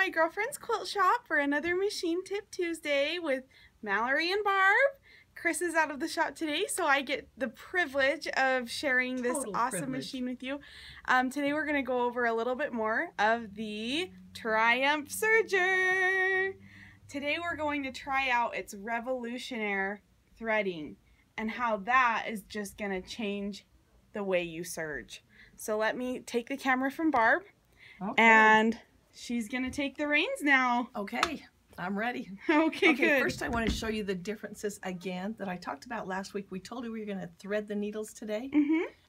my girlfriend's quilt shop for another Machine Tip Tuesday with Mallory and Barb. Chris is out of the shop today, so I get the privilege of sharing this awesome machine with you. Today we're going to go over a little bit more of the Triumph Serger. Today we're going to try out its revolutionary threading and how that is just going to change the way you serge. So let me take the camera from Barb, and she's going to take the reins now. Okay. I'm ready. Okay, good. First I want to show you the differences again that I talked about last week. We told you we were going to thread the needles today,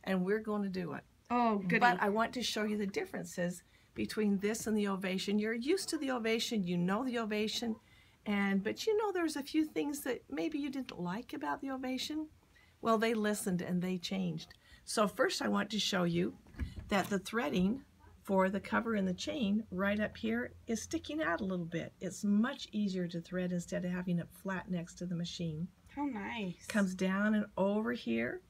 and we're going to do it. Oh, good. But I want to show you the differences between this and the ovation. You're used to the ovation, you know the ovation, but you know there's a few things that maybe you didn't like about the ovation. Well, they listened and they changed. So first I want to show you that the threading for the cover and the chain right up here is sticking out a little bit. It's much easier to thread instead of having it flat next to the machine. How nice. Comes down and over here,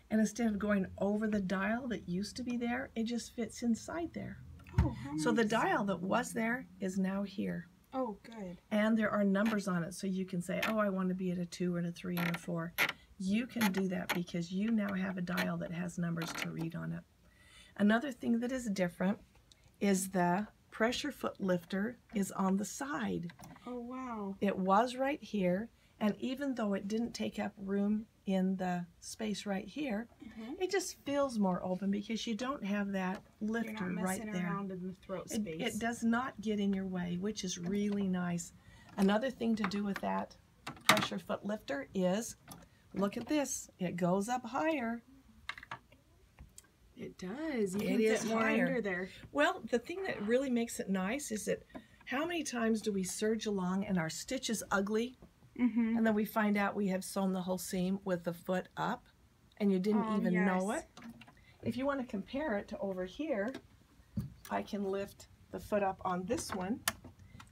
and instead of going over the dial that used to be there, it just fits inside there. Oh, how nice. So the dial that was there is now here. Oh, good. And there are numbers on it, so you can say, oh, I want to be at a 2 and a 3 and a 4. You can do that because you now have a dial that has numbers to read on it. Another thing that is different is the pressure foot lifter is on the side. Oh, wow. It was right here, and even though it didn't take up room in the space right here, it just feels more open because you don't have that lifter right there. You're not messing around in the throat space. It does not get in your way, which is really nice. Another thing to do with that pressure foot lifter is, look at this, it goes up higher. It does. You it can is fit more higher. under there. Well, the thing that really makes it nice is that how many times do we serge along and our stitch is ugly, and then we find out we have sewn the whole seam with the foot up, and you didn't even know it? If you want to compare it to over here, I can lift the foot up on this one,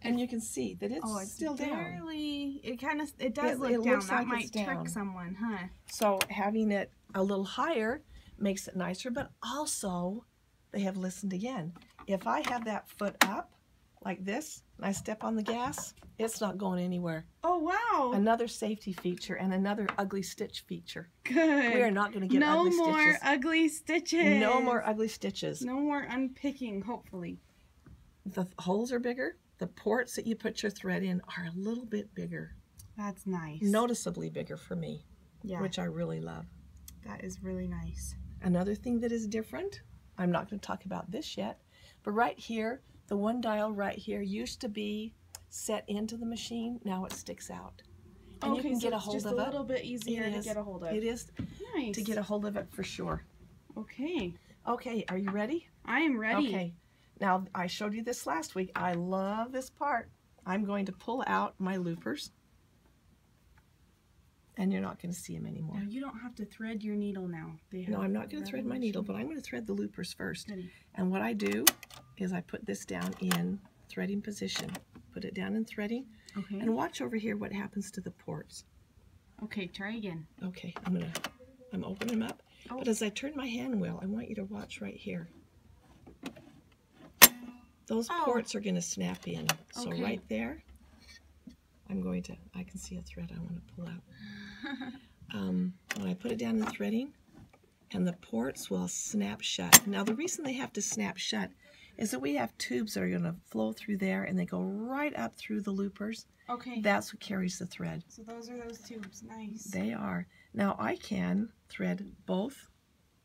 and you can see that it's still barely, down. It does look it down. looks That like might it's down. trick someone, huh? So having it a little higher makes it nicer, but also they have listened again. If I have that foot up like this and I step on the gas, it's not going anywhere. Oh, wow. Another safety feature and another ugly stitch feature. Good. We are not going to get ugly stitches. No more ugly stitches. No more ugly stitches. No more unpicking, hopefully. The holes are bigger. The ports that you put your thread in are a little bit bigger. That's nice. Noticeably bigger for me, which I really love. That is really nice. Another thing that is different, I'm not going to talk about this yet, but right here, the one dial right here used to be set into the machine. Now it sticks out. And you can get a hold of it. Just a little bit easier to get a hold of. It is to get a hold of it for sure. Okay. Okay, are you ready? I am ready. Okay. Now, I showed you this last week. I love this part. I'm going to pull out my loopers. And you're not going to see them anymore. Now, you don't have to thread your needle now. No, I'm not going to thread my needle, but I'm going to thread the loopers first. And what I do is I put this down in threading position. Put it down in threading. Okay. And watch over here what happens to the ports. Okay, try again. Okay, I'm opening them up. Oh. But as I turn my hand wheel, I want you to watch right here. Those ports are going to snap in. So right there, I can see a thread I want to pull out. When I put it down in threading, and the ports will snap shut. Now the reason they have to snap shut is that we have tubes that are going to flow through there, and they go right up through the loopers. Okay. That's what carries the thread. So those are those tubes. Nice. They are. Now I can thread both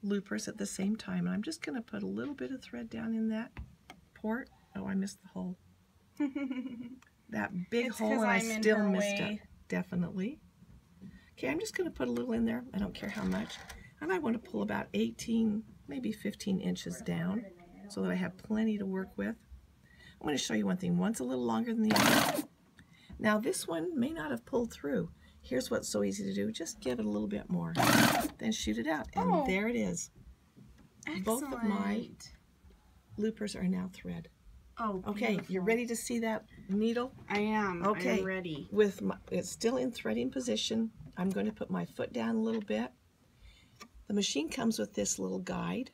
loopers at the same time, and I'm just going to put a little bit of thread down in that port. Oh, I missed the hole. That big hole, and I still missed it. Definitely. Okay, I'm just going to put a little in there. I don't care how much. And I want to pull about 18, maybe 15 inches down so that I have plenty to work with. I'm going to show you one thing. One's a little longer than the other. Now this one may not have pulled through. Here's what's so easy to do. Just give it a little bit more. Then shoot it out. And there it is. Excellent. Both of my loopers are now thread. Oh, okay, beautiful. you're ready to see that needle? I am. Okay, I'm ready. It's still in threading position. I'm going to put my foot down a little bit. The machine comes with this little guide.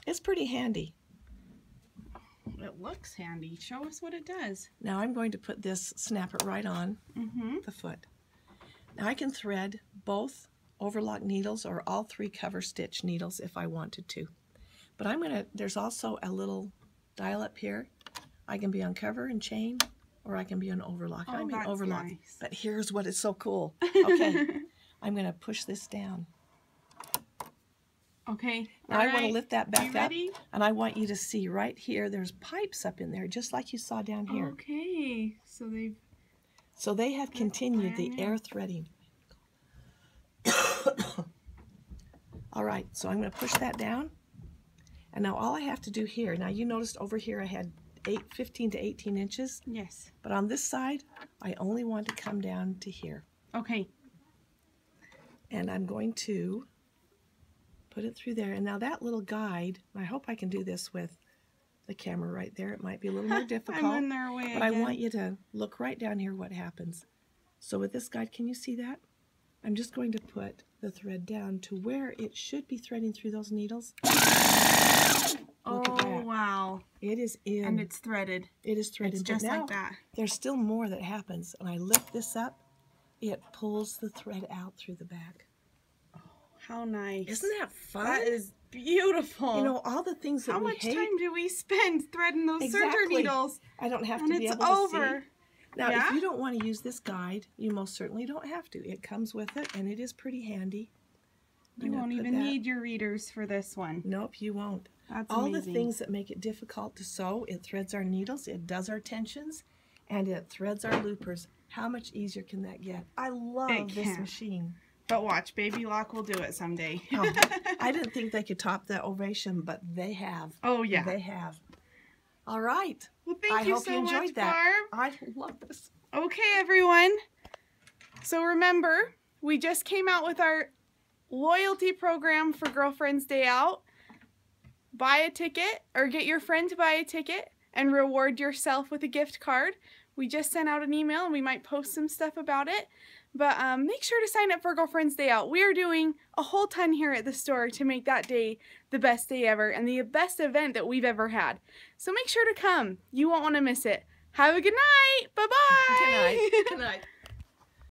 It's pretty handy. It looks handy. Show us what it does. Now I'm going to put this, snap it right on the foot. Now I can thread both overlock needles or all 3 cover stitch needles if I wanted to. But I'm gonna, there's also a little dial up here. I can be on cover and chain, or I can be on overlock. Oh, I'm in overlock. Nice. But here's what is so cool. Okay, I'm gonna push this down. Okay. Now I want to lift that back up, and I want you to see right here, there's pipes up in there, just like you saw down here. Okay. So they have continued the air threading. All right, so I'm going to push that down. And now all I have to do here, now you noticed over here I had 15 to 18 inches. Yes. But on this side, I only want to come down to here. Okay. And I'm going to put it through there. And now that little guide, I hope I can do this with the camera right there. It might be a little more difficult. I'm in their way but again. I want you to look right down here what happens. So with this guide, can you see that? I'm just going to put the thread down to where it should be threading through those needles. Look at that. Wow. It is in. And it's threaded. It is threaded. It's just like that. There's still more that happens. And I lift this up, it pulls the thread out through the back. How nice. Isn't that fun? That is beautiful. You know, all the things that we hate. How much time do we spend threading those Serger needles? I don't have to be able to see. Now, if you don't want to use this guide, you most certainly don't have to. It comes with it, and it is pretty handy. You won't even need your readers for this one. Nope, you won't. That's all amazing. The things that make it difficult to sew, it threads our needles, it does our tensions, and it threads our loopers. How much easier can that get? I love this machine. But watch, Baby Lock will do it someday. Oh, I didn't think they could top the Ovation, but they have. Oh, yeah. They have. All right. Well, thank you so much, Barb. I love this. Okay, everyone. So remember, we just came out with our loyalty program for Girlfriend's Day Out. Buy a ticket or get your friend to buy a ticket and reward yourself with a gift card. We just sent out an email and we might post some stuff about it. But make sure to sign up for Girlfriend's Day Out. We are doing a whole ton here at the store to make that day the best day ever and the best event that we've ever had. So make sure to come. You won't want to miss it. Have a good night. Bye-bye. Good night. Good night.